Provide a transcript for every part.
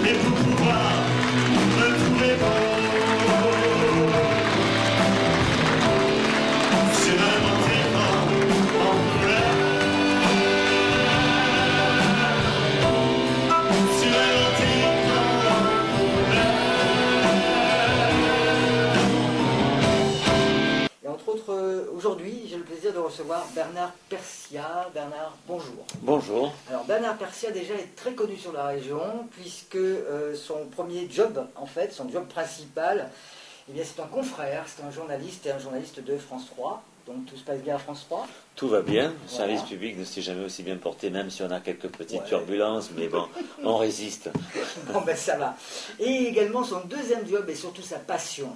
et pour pouvoir me trouver beau. Sur un grand écran en couleur, sur un grand écran en couleur. Et entre autres, aujourd'hui, j'ai le plaisir de recevoir Bernard Persia. Bernard, bonjour. Bonjour. Alors Bernard Persia déjà est très connu sur la région puisque son premier job, en fait, son job principal, eh bien c'est un confrère, c'est un journaliste et un journaliste de France 3. Donc tout se passe bien à France 3. Tout va bien. Le Voilà. service public ne s'est jamais aussi bien porté, même si on a quelques petites turbulences, mais bon, on résiste. Bon ben ça va. Et également son deuxième job et surtout sa passion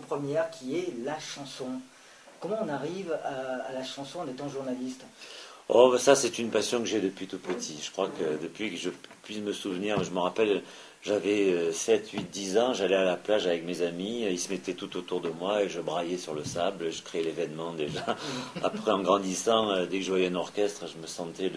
première qui est la chanson. Comment on arrive à la chanson en étant journaliste? Oh, ben ça, c'est une passion que j'ai depuis tout petit. Je crois que depuis que je puisse me souvenir, je me rappelle, j'avais 7, 8, 10 ans, j'allais à la plage avec mes amis, ils se mettaient tout autour de moi et je braillais sur le sable, je créais l'événement déjà. Après, en grandissant, dès que je voyais un orchestre, je me sentais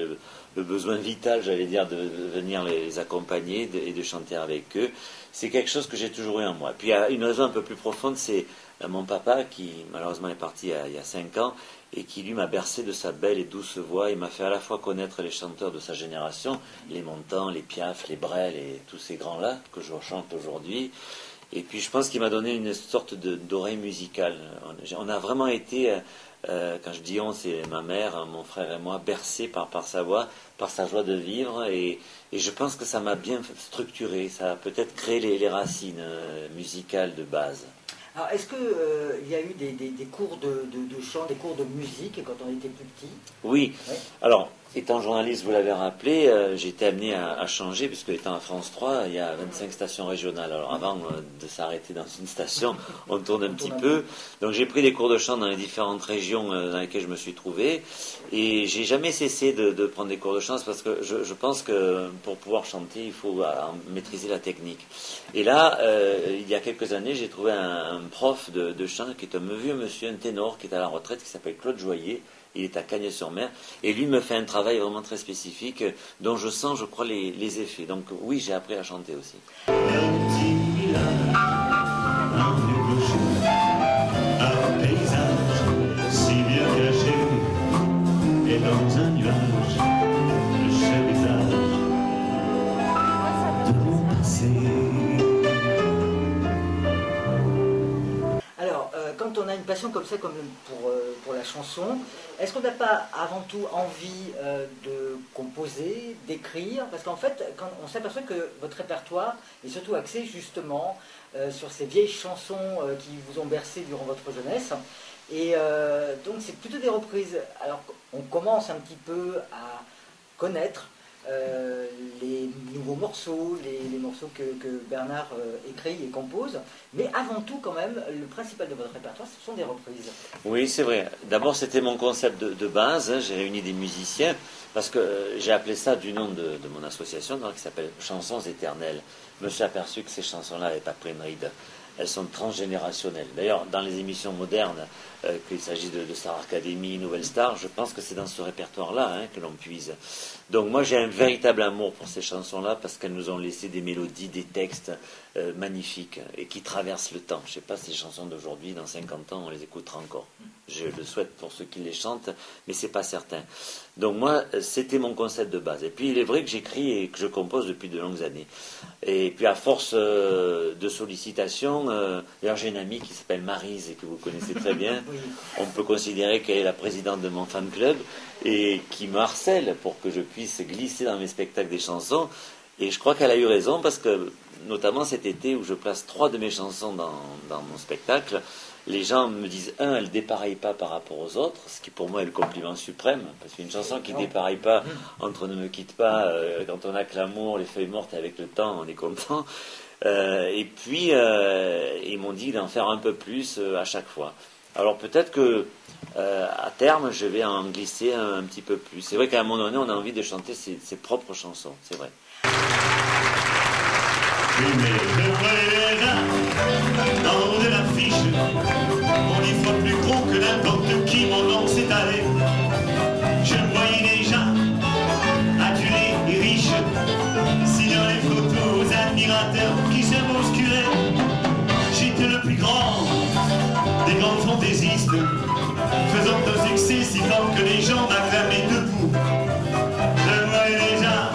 le besoin vital, j'allais dire, de venir les accompagner et de chanter avec eux. C'est quelque chose que j'ai toujours eu en moi. Puis il y a une raison un peu plus profonde, c'est mon papa qui malheureusement est parti il y a 5 ans et qui lui m'a bercé de sa belle et douce voix. Il m'a fait à la fois connaître les chanteurs de sa génération, les Montand, les Piaf, les Brel et tous ces grands-là que je chante aujourd'hui. Et puis je pense qu'il m'a donné une sorte d'oreille musicale. On a vraiment été, quand je dis on, c'est ma mère, mon frère et moi, bercés par sa voix, par sa joie de vivre. Et je pense que ça m'a bien structuré, ça a peut-être créé les racines musicales de base. Alors est-ce qu'il y a eu des cours de chant, des cours de musique quand on était plus petit? Oui. Ouais. Alors, étant journaliste, vous l'avez rappelé, j'ai été amené à changer, puisque étant à France 3, il y a 25 stations régionales. Alors avant de s'arrêter dans une station, on tourne un petit peu. Donc j'ai pris des cours de chant dans les différentes régions dans lesquelles je me suis trouvé. Et j'ai jamais cessé de prendre des cours de chant, parce que je pense que pour pouvoir chanter, il faut maîtriser la technique. Et là, il y a quelques années, j'ai trouvé un prof de chant qui est un vieux monsieur, un ténor, qui est à la retraite, qui s'appelle Claude Joyer. Il est à Cagnes-sur-Mer, et lui me fait un travail vraiment très spécifique, dont je sens, je crois, les effets. Donc oui, j'ai appris à chanter aussi. Un petit village, un vieux clocher, un paysage si bien caché, et dans un nuage, le chérissage de mon passé. Alors, quand on a une passion comme ça, comme pour la chanson, est-ce qu'on n'a pas avant tout envie de composer, d'écrire? Parce qu'en fait, quand on s'aperçoit que votre répertoire est surtout axé justement sur ces vieilles chansons qui vous ont bercé durant votre jeunesse. Et donc c'est plutôt des reprises. Alors on commence un petit peu à connaître les nouveaux morceaux, les morceaux que Bernard écrit et compose, mais avant tout quand même, le principal de votre répertoire, ce sont des reprises. Oui, c'est vrai. D'abord, c'était mon concept de base, hein. J'ai réuni des musiciens, parce que j'ai appelé ça du nom de mon association, qui s'appelle Chansons Éternelles. Je me suis aperçu que ces chansons-là n'avaient pas pris une ride. Elles sont transgénérationnelles. D'ailleurs, dans les émissions modernes, qu'il s'agisse de Star Academy, Nouvelle Star, je pense que c'est dans ce répertoire-là que l'on puise. Donc moi, j'ai un véritable amour pour ces chansons-là, parce qu'elles nous ont laissé des mélodies, des textes magnifiques, et qui traversent le temps. Je ne sais pas si les chansons d'aujourd'hui, dans 50 ans, on les écoutera encore. Je le souhaite pour ceux qui les chantent, mais c'est pas certain. Donc moi, c'était mon concept de base. Et puis il est vrai que j'écris et que je compose depuis de longues années. Et puis à force de sollicitations, d'ailleurs j'ai une amie qui s'appelle Maryse et que vous connaissez très bien. Oui. On peut considérer qu'elle est la présidente de mon fan club et qui me harcèle pour que je puisse glisser dans mes spectacles des chansons. Et je crois qu'elle a eu raison, parce que notamment cet été où je place 3 de mes chansons dans mon spectacle, les gens me disent, elle ne dépareille pas par rapport aux autres, ce qui pour moi est le compliment suprême, parce qu'une chanson qui ne dépareille pas entre Ne me quitte pas, quand on a que l'amour, les feuilles mortes, avec le temps, on est content. Et puis, ils m'ont dit d'en faire un peu plus à chaque fois. Alors peut-être que à terme, je vais en glisser un petit peu plus. C'est vrai qu'à un moment donné, on a envie de chanter ses propres chansons, c'est vrai. Fumer de Breda, dans le haut de l'affiche, mon livre plus gros que n'importe qui, mon nom s'est allé. Je me voyais déjà adulé et riche, signant les photos admirateur qui s'est bousculé. J'étais le plus grand des grands fantaisistes, faisant un succès si fort que les gens m'acclamaient debout. Je voyais déjà,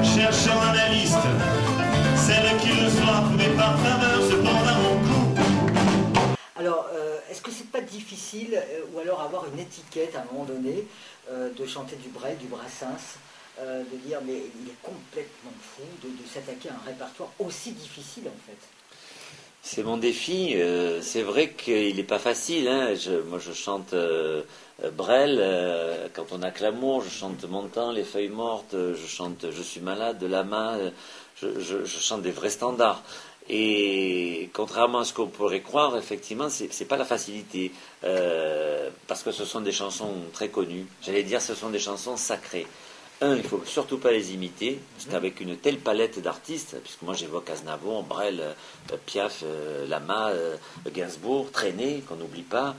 cherchant un analyste, celle qui le soir pouvait par faveur se prendre à mon cou. Alors, est-ce que c'est pas difficile, ou alors avoir une étiquette à un moment donné, de chanter du Brel, du Brassens, de dire mais il est complètement fou de s'attaquer à un répertoire aussi difficile en fait? C'est mon défi. C'est vrai qu'il n'est pas facile. Hein. Moi, je chante Brel quand on a que l'amour. Je chante Montand, Les Feuilles Mortes. Je chante Je suis malade de Lama. Je chante des vrais standards. Et contrairement à ce qu'on pourrait croire, effectivement, c'est pas la facilité. Parce que ce sont des chansons très connues. J'allais dire, ce sont des chansons sacrées. Il ne faut surtout pas les imiter, parce qu'avec une telle palette d'artistes, puisque moi j'évoque Aznavour, Brel, Piaf, Lama, Gainsbourg, Trenet, qu'on n'oublie pas,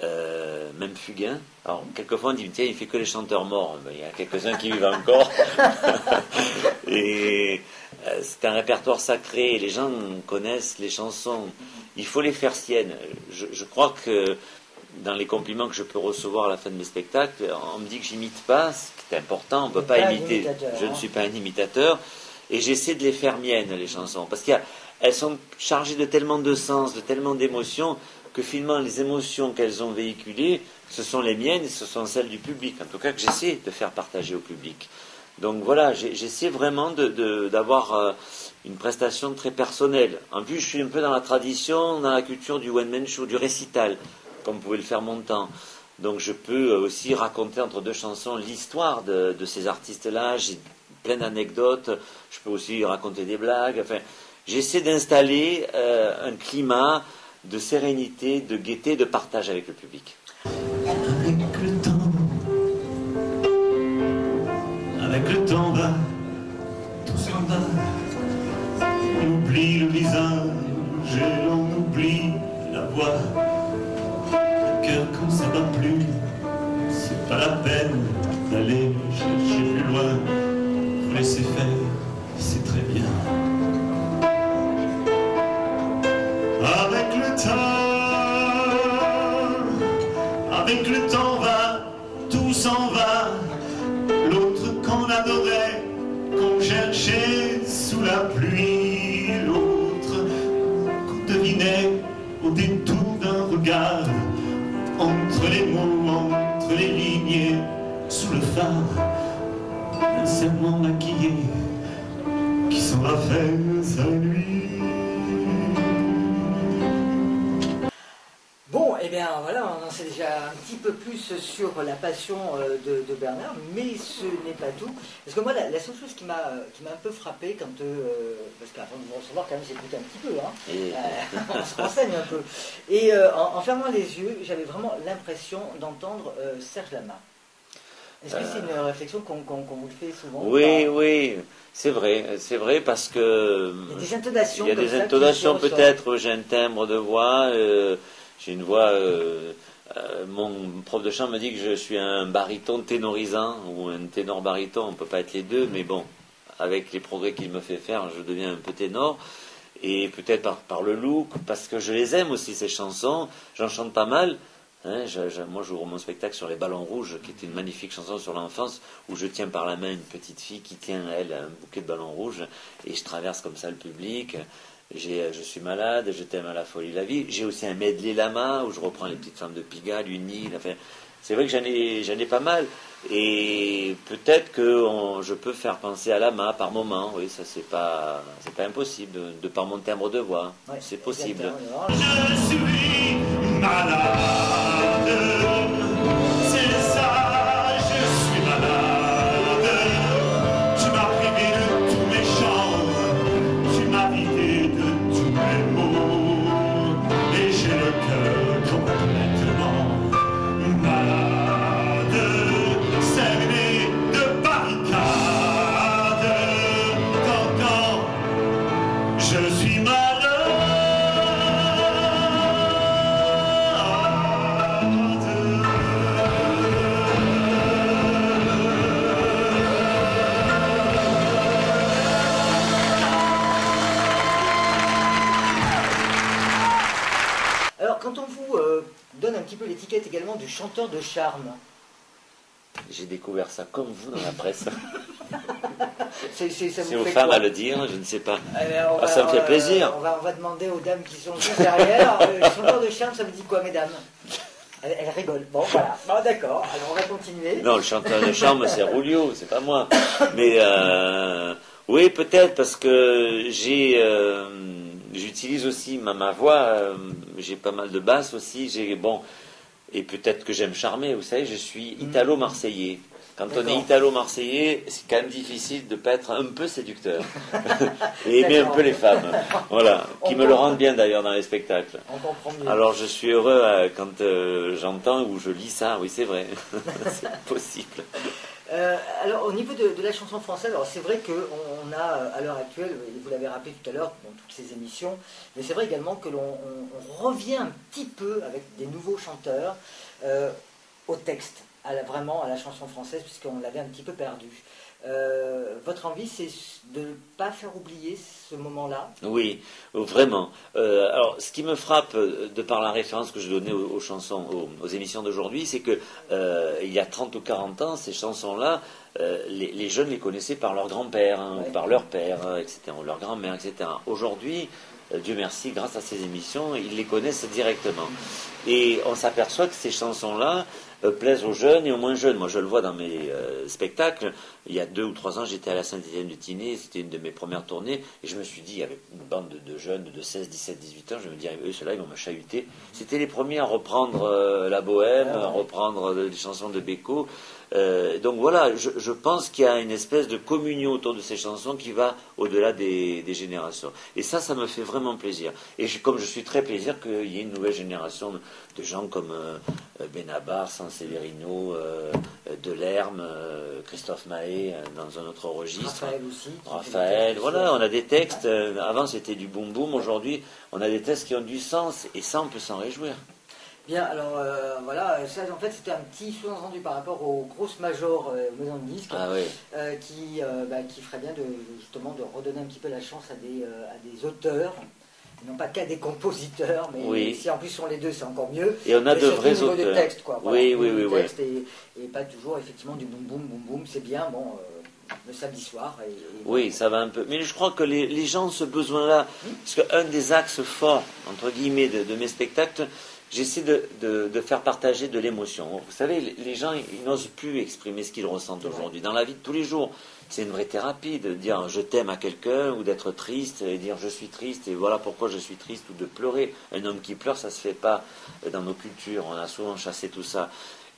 même Fugain. Alors, quelquefois on dit, tiens, il fait que les chanteurs morts. Il y a quelques-uns qui vivent encore. Et c'est un répertoire sacré, et les gens connaissent les chansons. Il faut les faire siennes. Je crois que dans les compliments que je peux recevoir à la fin de mes spectacles, on me dit que j'imite pas, c'est important, on ne peut pas imiter. Je ne suis pas un imitateur, et j'essaie de les faire miennes, les chansons, parce qu'elles sont chargées de tellement de sens, de tellement d'émotions, que finalement les émotions qu'elles ont véhiculées, ce sont les miennes et ce sont celles du public, en tout cas que j'essaie de faire partager au public. Donc voilà, j'essaie vraiment d'avoir une prestation très personnelle. En plus, je suis un peu dans la tradition, dans la culture du one-man show, du récital, comme pouvait le faire Montand. Donc je peux aussi raconter entre deux chansons l'histoire de ces artistes-là. J'ai plein d'anecdotes. Je peux aussi raconter des blagues. Enfin, j'essaie d'installer un climat de sérénité, de gaieté, de partage avec le public. Avec le temps va, tout s'en va. On oublie le visage et l'on oublie la voix. Quand ça va plus, c'est pas la peine d'aller chercher plus loin. Vous laissez faire, c'est très bien. Avec le temps va, tout s'en va. L'autre qu'on adorait, qu'on cherchait sous la pluie. L'autre qu'on devinait au détour d'un regard. Entre les mots, entre les lignes, sous le phare d'un serment maquillé qui s'en va faire sa nuit. Bon, et bien voilà, on en sait déjà un petit peu plus sur la passion de Bernard, mais ce n'est pas tout. Parce que moi, la seule chose qui m'a un peu frappé quand... parce qu'avant de me recevoir, quand même, j'écoute un petit peu, hein. On se renseigne un peu. Et en fermant les yeux, j'avais vraiment l'impression d'entendre Serge Lama. Est-ce que c'est une réflexion qu'on vous le fait souvent? Oui, oui, c'est vrai parce que... Il y a des intonations. Il y a des intonations peut-être, j'ai un timbre de voix... J'ai une voix... mon prof de chant me dit que je suis un baryton ténorisant ou un ténor baryton. On ne peut pas être les deux, mais bon, avec les progrès qu'il me fait faire, je deviens un peu ténor. Et peut-être par le look, parce que je les aime aussi, ces chansons. J'en chante pas mal. Hein, moi, j'ouvre mon spectacle sur Les Ballons Rouges, qui était une magnifique chanson sur l'enfance, où je tiens par la main une petite fille qui tient, elle, un bouquet de ballons rouges, et je traverse comme ça le public. Je suis malade, je t'aime à la folie la vie. J'ai aussi un medley Lama où je reprends les petites femmes de Pigalle, une île. Enfin, c'est vrai que j'en ai pas mal. Et peut-être que je peux faire penser à Lama par moment. Oui, ça c'est pas impossible de par mon timbre de voix. Ouais, c'est possible. Je suis malade. C'est ça, je suis malade. Tu m'as privé de tous mes chants. Tu m'as vidé de tous mes mots. Et j'ai le cœur complètement malade. Cerné de barricades. Quand je suis malade. petit peu l'étiquette également du chanteur de charme. J'ai découvert ça comme vous dans la presse. Ça C'est vous aux fait femmes quoi? à le dire, je ne sais pas. On va, Ça me fait plaisir. On va demander aux dames qui sont juste derrière. Chanteur de charme, ça vous dit quoi, mesdames? Elle rigole. Bon, voilà. Bon, d'accord. Alors, on va continuer. Non, le chanteur de charme, c'est Rulio, c'est pas moi. Mais oui, peut-être parce que j'utilise aussi ma voix. J'ai pas mal de basse aussi. Bon, et peut-être que j'aime charmer. Vous savez, je suis italo-marseillais. Quand on est italo-marseillais, c'est quand même difficile de ne pas être un peu séducteur. Et aimer un peu les femmes. Voilà. Qui me le rendent bien d'ailleurs dans les spectacles. On comprend mieux. Alors je suis heureux quand j'entends ou je lis ça. Oui, c'est vrai. C'est possible. Alors au niveau de la chanson française, alors c'est vrai qu'on a à l'heure actuelle, et vous l'avez rappelé tout à l'heure dans toutes ces émissions, mais c'est vrai également que on revient un petit peu avec des nouveaux chanteurs au texte. Vraiment à la chanson française, puisqu'on l'avait un petit peu perdu. Votre envie, c'est de ne pas faire oublier ce moment-là? Oui, vraiment. Alors, ce qui me frappe, de par la référence que je donnais aux chansons, aux émissions d'aujourd'hui, c'est que il y a 30 ou 40 ans, ces chansons-là, les jeunes les connaissaient par leur grand-père, ou par leur père, etc., ou leur grand-mère, etc. Aujourd'hui, Dieu merci, grâce à ces émissions, ils les connaissent directement. Et on s'aperçoit que ces chansons-là plaisent aux jeunes et aux moins jeunes. Moi, je le vois dans mes spectacles. Il y a 2 ou 3 ans, j'étais à la Saint-Étienne-du-Tinée, c'était une de mes premières tournées, et je me suis dit, avec une bande de jeunes de 16, 17, 18 ans, je me dis, eux, ceux-là, ils vont me chahuter. C'était les premiers à reprendre la bohème, à reprendre des chansons de Beko. Donc voilà, je pense qu'il y a une espèce de communion autour de ces chansons qui va au-delà des générations. Et ça me fait vraiment plaisir. Et comme je suis très plaisir qu'il y ait une nouvelle génération de gens comme Benabar, Sanseverino, Delerme, Christophe Mahé, dans un autre registre. Raphaël aussi. Raphaël, voilà, on a des textes. Avant c'était du boum boum, aujourd'hui on a des textes qui ont du sens. Et ça, on peut s'en réjouir. Bien, alors voilà, ça en fait c'était un petit sous-entendu par rapport aux grosses majors maisons de disques, qui ferait bien justement de redonner un petit peu la chance à des auteurs, non pas qu'à des compositeurs, mais si en plus sont les deux, c'est encore mieux. Et on a de vrais auteurs. Des textes, quoi. Voilà, oui. Textes et pas toujours effectivement du boum boum boum boum, c'est bien, bon, le samedi soir. Oui, ça va un peu. Mais je crois que les gens ont ce besoin-là, parce qu'un des axes forts, entre guillemets, de mes spectacles, j'essaie de faire partager de l'émotion. Vous savez, les gens, ils n'osent plus exprimer ce qu'ils ressentent aujourd'hui. Dans la vie de tous les jours, c'est une vraie thérapie de dire je t'aime à quelqu'un, ou d'être triste et dire je suis triste et voilà pourquoi je suis triste, ou de pleurer. Un homme qui pleure, ça ne se fait pas dans nos cultures. On a souvent chassé tout ça.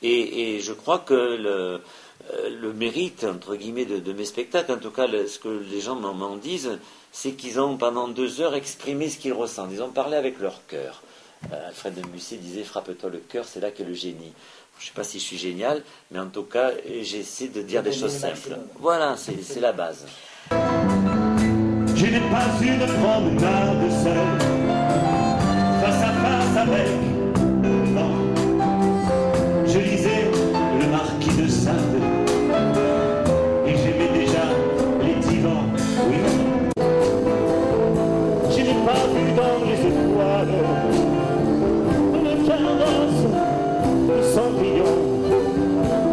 Et je crois que le mérite, entre guillemets, de mes spectacles, en tout cas ce que les gens m'en disent, c'est qu'ils ont pendant 2 heures exprimé ce qu'ils ressentent. Ils ont parlé avec leur cœur. Alfred de Musset disait « Frappe-toi le cœur, c'est là qu'est le génie ». Je ne sais pas si je suis génial, mais en tout cas, j'essaie de dire des choses simples. Voilà, c'est la base. Je n'ai pas une promenade seule, face à face avec le vent. Je lisais le Marquis de Sade, et j'aimais déjà les divans. Oui. Je n'ai pas vu dans les étoiles une carrosse de Cendrillon.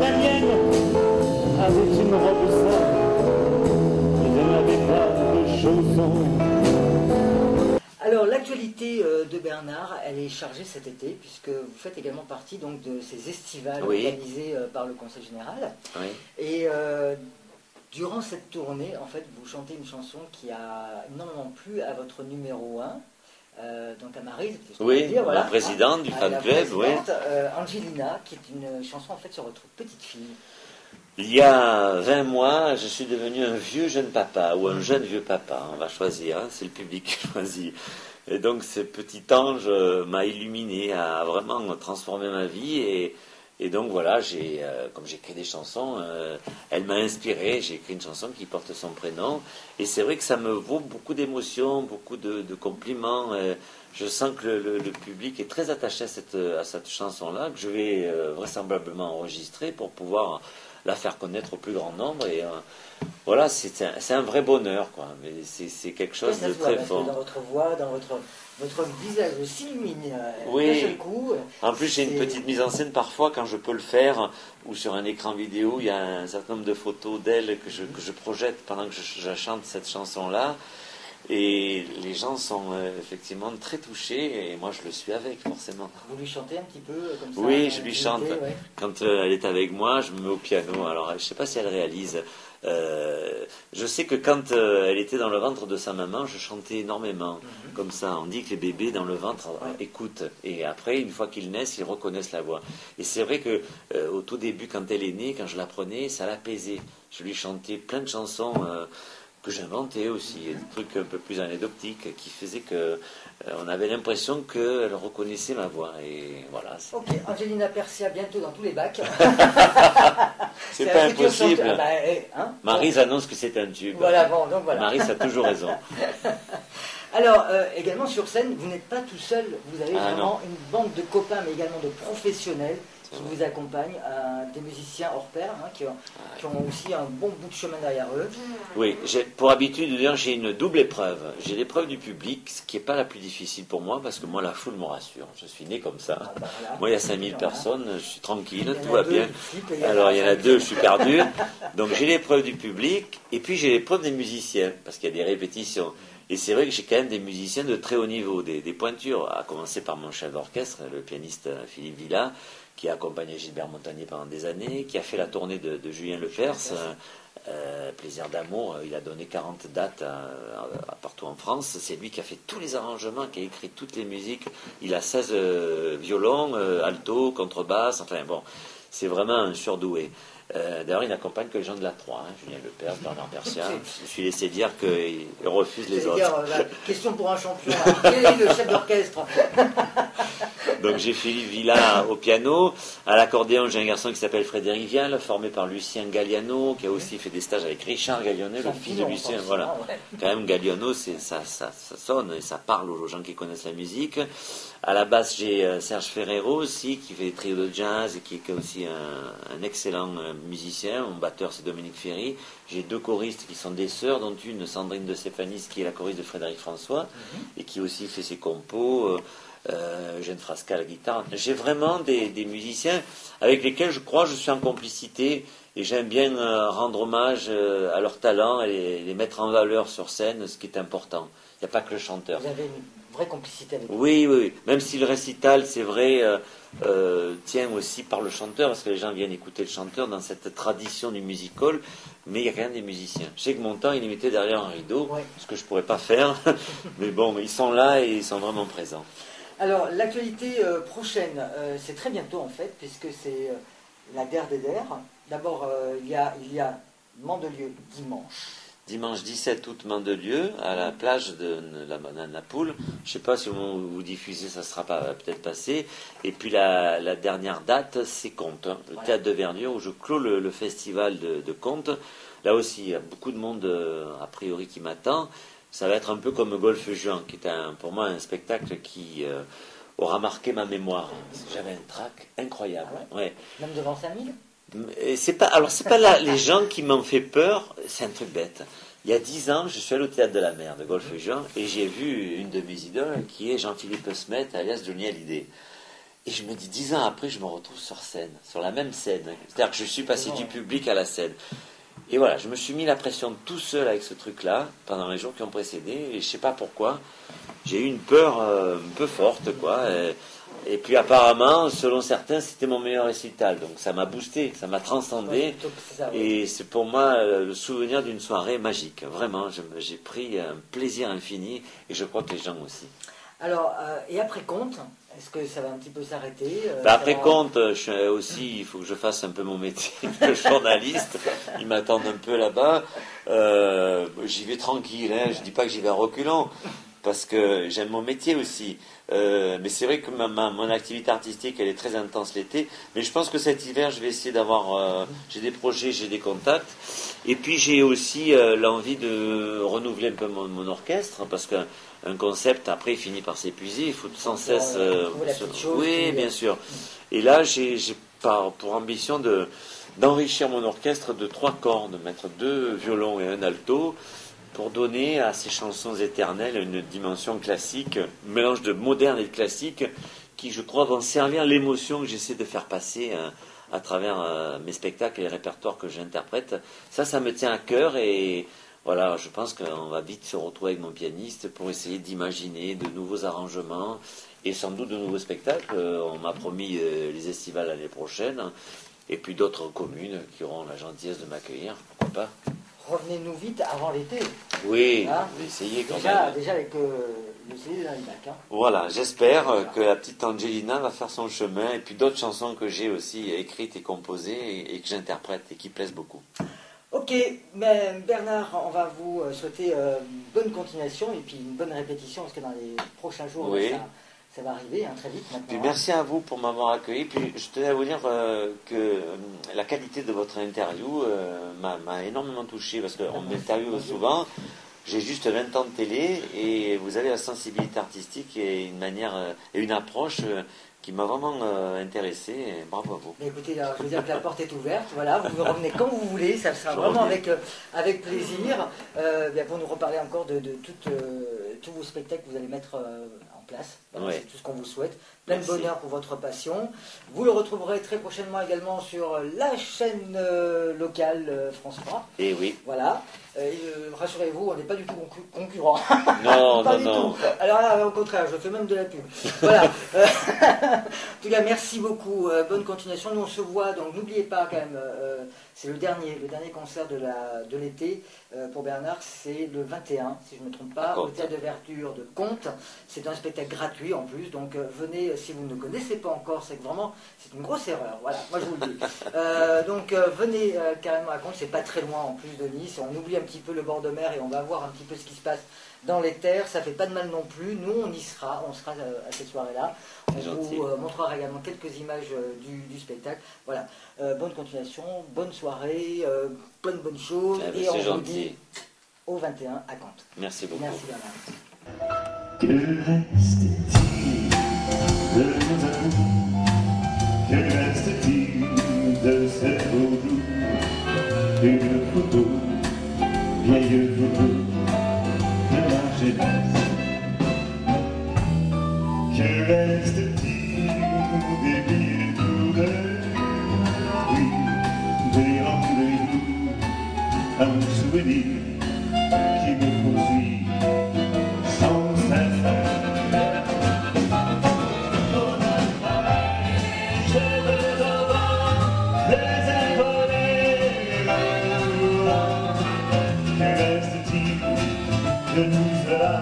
La mienne avait une robe sale, mais elle n'avait pas de chaussons. Alors l'actualité de Bernard, elle est chargée cet été, puisque vous faites également partie donc, de ces estivales organisées par le Conseil Général. Oui. Et durant cette tournée, en fait, vous chantez une chanson qui a énormément plu à votre numéro 1. Donc à Maryse, la présidente du fan club, Angelina, qui est une chanson en fait sur votre petite fille. Il y a 20 mois, je suis devenu un vieux jeune papa, ou un jeune vieux papa, on va choisir, c'est le public qui choisit. Et donc ce petit ange m'a illuminé, a vraiment transformé ma vie, et donc voilà, comme j'écris des chansons, elle m'a inspiré, j'ai écrit une chanson qui porte son prénom, et c'est vrai que ça me vaut beaucoup d'émotions, beaucoup de compliments. Je sens que le public est très attaché à cette chanson-là, que je vais vraisemblablement enregistrer pour pouvoir la faire connaître au plus grand nombre. Et voilà, c'est un vrai bonheur, quoi. Mais c'est quelque chose Ça de se voit, très parce que fort. dans votre voix, dans votre visage s'illumine Oui. d'un seul coup. En plus, j'ai une petite mise en scène parfois quand je peux le faire, ou sur un écran vidéo, il y a un certain nombre de photos d'elle que je projette pendant que je chante cette chanson-là. Et les gens sont effectivement très touchés, et moi je le suis avec, forcément. Vous lui chantez un petit peu comme ça? Oui, je lui chante. Ouais. Quand elle est avec moi, je me mets au piano. Alors, je ne sais pas si elle réalise. Je sais que quand elle était dans le ventre de sa maman, je chantais énormément. Comme ça, on dit que les bébés dans le ventre écoutent. Et après, une fois qu'ils naissent, ils reconnaissent la voix. Et c'est vrai que au tout début, quand elle est née, quand je la prenais, ça l'apaisait. Je lui chantais plein de chansons que j'inventais aussi, des trucs un peu plus anecdotiques qui faisaient que on avait l'impression qu'elle reconnaissait ma voix. Et voilà. Ok, Angelina Persia, bientôt dans tous les bacs. C'est pas impossible. Ah bah, hein, Maryse annonce que c'est un tube. Voilà, bon, donc voilà. Maryse a toujours raison. Alors, également sur scène, vous n'êtes pas tout seul, vous avez vraiment non. une bande de copains, mais également de professionnels qui vous accompagnent, des musiciens hors pair, hein, qui ont aussi un bon bout de chemin derrière eux. Oui, pour habitude de dire j'ai une double épreuve. J'ai l'épreuve du public, ce qui n'est pas la plus difficile pour moi, parce que moi la foule me rassure. Je suis né comme ça. Ah bah voilà. Moi il y a 5000 personnes, je suis tranquille, tout va va bien. Alors il y en a deux, je suis perdu. Donc j'ai l'épreuve du public, et puis j'ai l'épreuve des musiciens, parce qu'il y a des répétitions. Et c'est vrai que j'ai quand même des musiciens de très haut niveau, des pointures, à commencer par mon chef d'orchestre, le pianiste Philippe Villa, qui a accompagné Gilbert Montagnier pendant des années, qui a fait la tournée de Julien Lepers, Plaisir d'amour, il a donné 40 dates partout en France, c'est lui qui a fait tous les arrangements, qui a écrit toutes les musiques, il a 16 violons, alto, contrebasse, enfin bon, c'est vraiment un surdoué. D'ailleurs, il n'accompagne que les gens de la 3, hein, Julien Lepers, Bernard Persia. Je me suis laissé dire qu'il refuse les autres. Question pour un champion. Quel est le chef d'orchestre? Donc j'ai Philippe Villa au piano. À l'accordéon, j'ai un garçon qui s'appelle Frédéric Vial, formé par Lucien Galliano, qui a aussi fait des stages avec Richard Galliano, le fils de Lucien. Voilà. Quand même, Galliano, ça sonne et ça parle aux gens qui connaissent la musique. À la basse, j'ai Serge Ferrero aussi, qui fait des trios de jazz et qui est aussi un excellent musicien. Mon batteur, c'est Dominique Ferry. J'ai deux choristes qui sont des sœurs, dont une, Sandrine de Stéphanie, qui est la choriste de Frédéric François, et qui aussi fait ses compos. Eugène Frasca à la guitare. J'ai vraiment des musiciens avec lesquels je crois que je suis en complicité, et j'aime bien rendre hommage à leur talent et les mettre en valeur sur scène, ce qui est important. Il n'y a pas que le chanteur. Vous avez une vraie complicité avec eux. Oui. Même si le récital, c'est vrai, tient aussi par le chanteur, parce que les gens viennent écouter le chanteur dans cette tradition du music hall, mais il y a quand même des musiciens. Je sais que mon temps, il les mettait derrière un rideau, ce que je ne pourrais pas faire, mais bon, ils sont là et ils sont vraiment présents. Alors, l'actualité prochaine, c'est très bientôt en fait, puisque c'est la Der des Der. D'abord, il y a Mandelieu dimanche. Dimanche 17 août, Mandelieu, à la plage de la Banane la Poule. Je ne sais pas si au moment où vous diffusez, ça sera peut-être passé. Et puis la dernière date, c'est Contes, hein, le théâtre de Verdure, où je clôt le festival de Contes. Là aussi, il y a beaucoup de monde, a priori, qui m'attend. Ça va être un peu comme Golfe Juan, qui est pour moi un spectacle qui aura marqué ma mémoire. J'avais un trac incroyable. Ah ouais. Même devant 5000 ? C'est pas les gens qui m'ont fait peur, c'est un truc bête. Il y a 10 ans, je suis allé au Théâtre de la Mer de Golfe Juan, et j'ai vu une de mes idoles, qui est Jean-Philippe Smet, alias Johnny Hallyday. Et je me dis, 10 ans après, je me retrouve sur scène, sur la même scène. C'est-à-dire que je suis passé du public à la scène. Et voilà, je me suis mis la pression tout seul avec ce truc-là, pendant les jours qui ont précédé, et je sais pas pourquoi, j'ai eu une peur un peu forte, quoi. Et puis apparemment, selon certains, c'était mon meilleur récital, donc ça m'a boosté, ça m'a transcendé, et c'est pour moi le souvenir d'une soirée magique. Vraiment, j'ai pris un plaisir infini, et je crois que les gens aussi. Alors, et après Contes, est-ce que ça va un petit peu s'arrêter après Contes, il faut que je fasse un peu mon métier de journaliste. Ils m'attendent un peu là-bas. J'y vais tranquille, hein. Je ne dis pas que j'y vais à reculons, parce que j'aime mon métier aussi. Mais c'est vrai que mon activité artistique, elle est très intense l'été. Mais je pense que cet hiver, je vais essayer d'avoir... j'ai des projets, j'ai des contacts. Et puis j'ai aussi l'envie de renouveler un peu mon orchestre, parce que un concept, après, il finit par s'épuiser. Il faut sans cesse... oui, bien sûr. Et là, j'ai pour ambition d'enrichir mon orchestre de 3 cordes, mettre 2 violons et un alto, pour donner à ces chansons éternelles une dimension classique, un mélange de moderne et de classique, qui, je crois, vont servir l'émotion que j'essaie de faire passer à travers mes spectacles et les répertoires que j'interprète. Ça me tient à cœur et voilà, je pense qu'on va vite se retrouver avec mon pianiste pour essayer d'imaginer de nouveaux arrangements et sans doute de nouveaux spectacles. On m'a promis les estivales l'année prochaine et puis d'autres communes qui auront la gentillesse de m'accueillir, pourquoi pas. Revenez-nous vite avant l'été. Oui, Hein, je vais essayer quand même. Déjà avec le CD de l'Albac. Hein. Voilà, j'espère que la petite Angelina va faire son chemin et puis d'autres chansons que j'ai aussi écrites et composées et que j'interprète et qui plaisent beaucoup. Ok, mais Bernard, on va vous souhaiter bonne continuation et puis une bonne répétition parce que dans les prochains jours, Oui. ça va arriver très vite maintenant. Puis merci à vous pour m'avoir accueilli. Puis je tenais à vous dire que la qualité de votre interview m'a énormément touché parce qu'on m'interviewe souvent. J'ai juste 20 ans de télé et vous avez la sensibilité artistique et une manière et une approche qui m'a vraiment intéressé. Et bravo à vous. Mais écoutez, alors, je veux dire que la porte est ouverte, voilà, vous revenez quand vous voulez, ça sera vraiment avec plaisir bien pour nous reparler encore de tous vos spectacles que vous allez mettre en place. Voilà, Ouais. c'est tout ce qu'on vous souhaite. Plein de Merci. bonheur pour votre passion. Vous le retrouverez très prochainement également sur la chaîne locale France 3. Et oui. Voilà. Rassurez-vous, on n'est pas du tout concurrents. Non, Pas non, du non. tout. Alors là, au contraire, je fais même de la pub. Voilà. En tout cas, merci beaucoup. Bonne continuation. Nous, on se voit, donc n'oubliez pas quand même, c'est le dernier concert de l'été pour Bernard, c'est le 21, si je ne me trompe pas, au Théâtre de Verdure de Comte. C'est un spectacle gratuit en plus, donc venez si vous ne connaissez pas encore, c'est que vraiment, c'est une grosse erreur. Voilà, moi je vous le dis. Donc venez carrément à Comte, c'est pas très loin en plus de Nice. On oublie un petit peu le bord de mer et on va voir un petit peu ce qui se passe dans les terres, ça fait pas de mal non plus. Nous, on y sera, à cette soirée-là. On vous montrera également quelques images du spectacle. Voilà, bonne continuation, bonne soirée, plein de bonnes choses. Et on vous dit au 21 à Comte. Merci beaucoup. Merci Bernard. Que reste-t-il de nos amours? Que reste-t-il de cette beau jour? Une photo, vieille photo de ma jeunesse. Que reste-t-il des billets de couleur? Oui, des rendez-vous, un souvenir qui me poursuit sans cesse. Je veux avoir des inconnus. Que reste-t-il de tout cela?